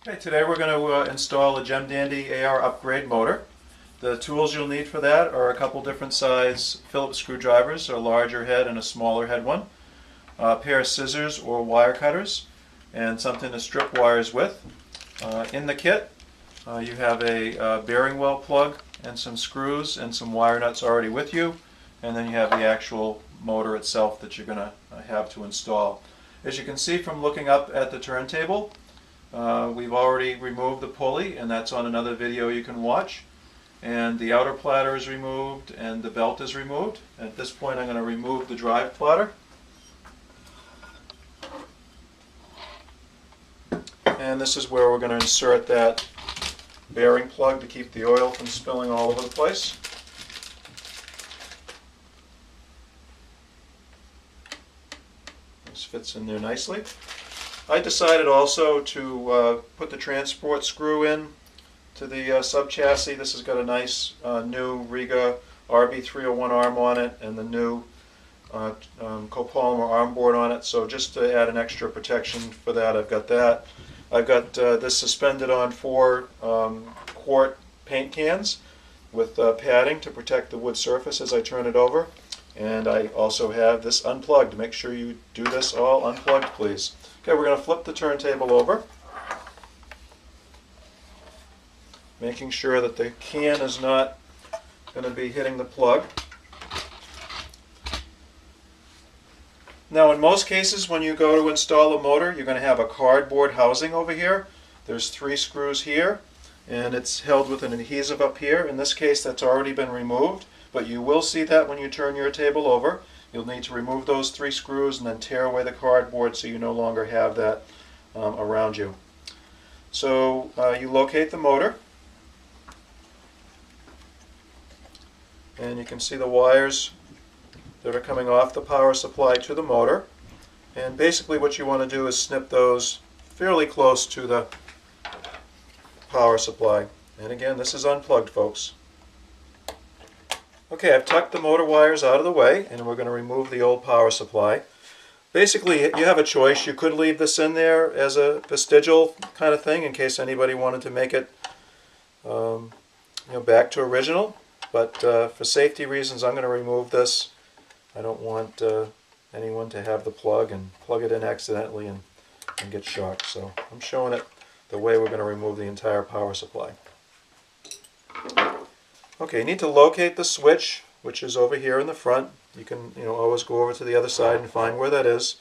Okay, today we're going to install a Gem Dandy AR upgrade motor. The tools you'll need for that are a couple different size Phillips screwdrivers, a larger head and a smaller head one, a pair of scissors or wire cutters, and something to strip wires with. In the kit you have a bearing well plug and some screws and some wire nuts already with you, and then you have the actual motor itself that you're going to have to install. As you can see from looking up at the turntable, we've already removed the pulley, and that's on another video you can watch. And the outer platter is removed and the belt is removed. At this point I'm going to remove the drive platter. And this is where we're going to insert that bearing plug to keep the oil from spilling all over the place. This fits in there nicely. I decided also to put the transport screw in to the sub-chassis. This has got a nice new Riga RB301 arm on it and the new copolymer arm board on it, so just to add an extra protection for that, I've got that. I've got this suspended on 4 quart paint cans with padding to protect the wood surface as I turn it over. And I also have this unplugged. Make sure you do this all unplugged, please. Okay, we're going to flip the turntable over, making sure that the can is not going to be hitting the plug. Now in most cases when you go to install a motor, you're going to have a cardboard housing over here. There's 3 screws here, and it's held with an adhesive up here. In this case that's already been removed, but you will see that when you turn your table over. You'll need to remove those 3 screws and then tear away the cardboard so you no longer have that around you. So you locate the motor, and you can see the wires that are coming off the power supply to the motor. And basically what you want to do is snip those fairly close to the power supply. And again, this is unplugged, folks. Okay, I've tucked the motor wires out of the way, and we're going to remove the old power supply. Basically, you have a choice. You could leave this in there as a vestigial kind of thing in case anybody wanted to make it back to original. But for safety reasons, I'm going to remove this. I don't want anyone to have the plug and plug it in accidentally and get shocked. So I'm showing it the way we're going to remove the entire power supply. Okay, you need to locate the switch, which is over here in the front. You can always go over to the other side and find where that is.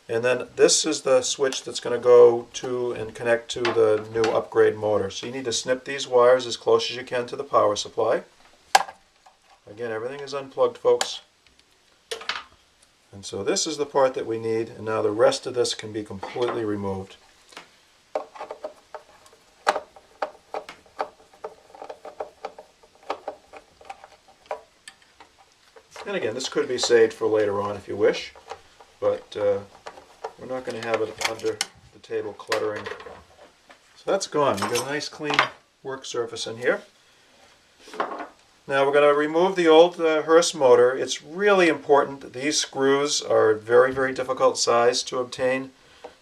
And then this is the switch that's going to go to and connect to the new upgrade motor. So you need to snip these wires as close as you can to the power supply. Again, everything is unplugged, folks. And so this is the part that we need, and now the rest of this can be completely removed. And again, this could be saved for later on if you wish, but we're not going to have it under the table cluttering. So that's gone. We've got a nice clean work surface in here. Now we're going to remove the old Hurst motor. It's really important. These screws are very, very difficult size to obtain,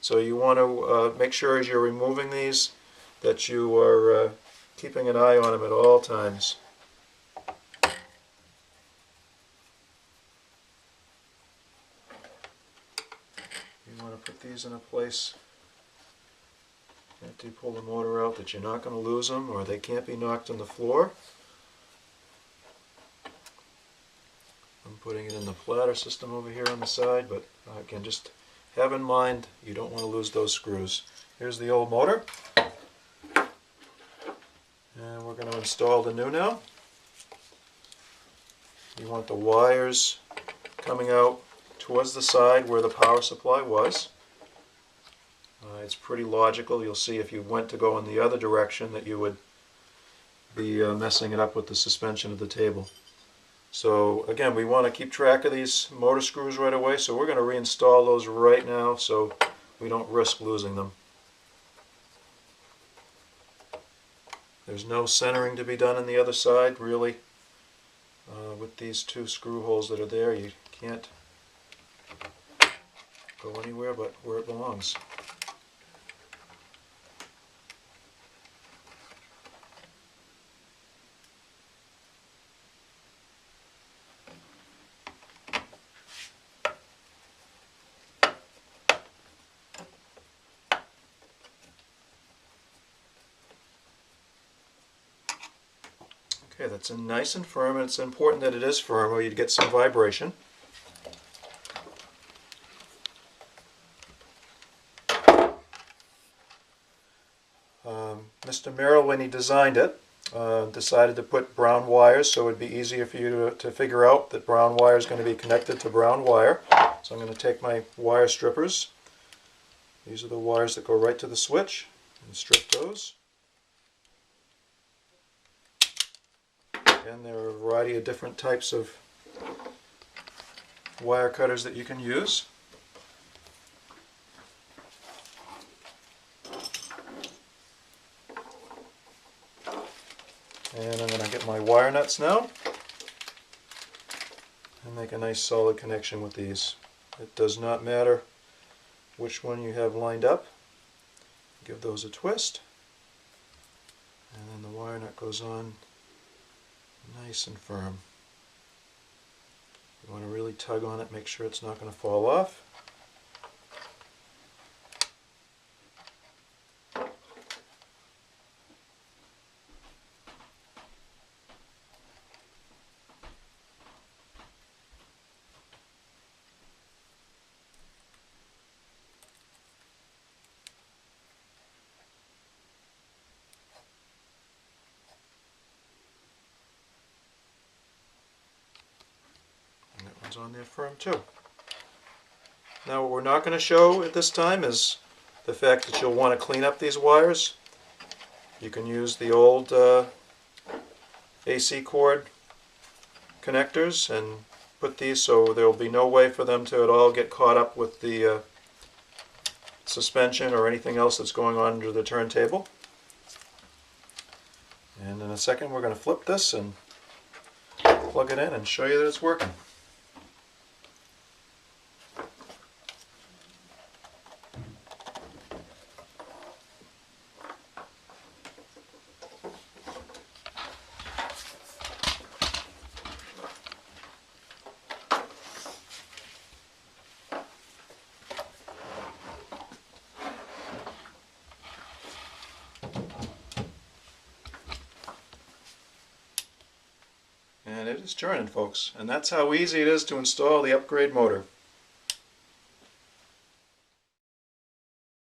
so you want to make sure as you're removing these that you are keeping an eye on them at all times. You want to put these in a place after you pull the motor out that you're not going to lose them, or they can't be knocked on the floor. I'm putting it in the platter system over here on the side, but again, just have in mind you don't want to lose those screws. Here's the old motor, and we're going to install the new now. You want the wires coming out towards the side where the power supply was. It's pretty logical. You'll see if you went to go in the other direction that you would be messing it up with the suspension of the table. So again, we want to keep track of these motor screws right away, so we're going to reinstall those right now so we don't risk losing them. There's no centering to be done on the other side, really. With these 2 screw holes that are there, you can't go anywhere but where it belongs. Okay, that's nice and firm, and it's important that it is firm or you'd get some vibration. Mr. Merrill, when he designed it, decided to put brown wires so it would be easier for you to figure out that brown wire is going to be connected to brown wire. So I'm going to take my wire strippers. These are the wires that go right to the switch, and strip those. And there are a variety of different types of wire cutters that you can use. And I'm going to get my wire nuts now and make a nice solid connection with these. It does not matter which one you have lined up. Give those a twist, and then the wire nut goes on nice and firm. You want to really tug on it, make sure it's not going to fall off. On there firm too. Now what we're not going to show at this time is the fact that you'll want to clean up these wires. You can use the old AC cord connectors and put these so there will be no way for them to at all get caught up with the suspension or anything else that's going on under the turntable. And in a second we're going to flip this and plug it in and show you that it's working. And it is turning, folks, and that's how easy it is to install the upgrade motor.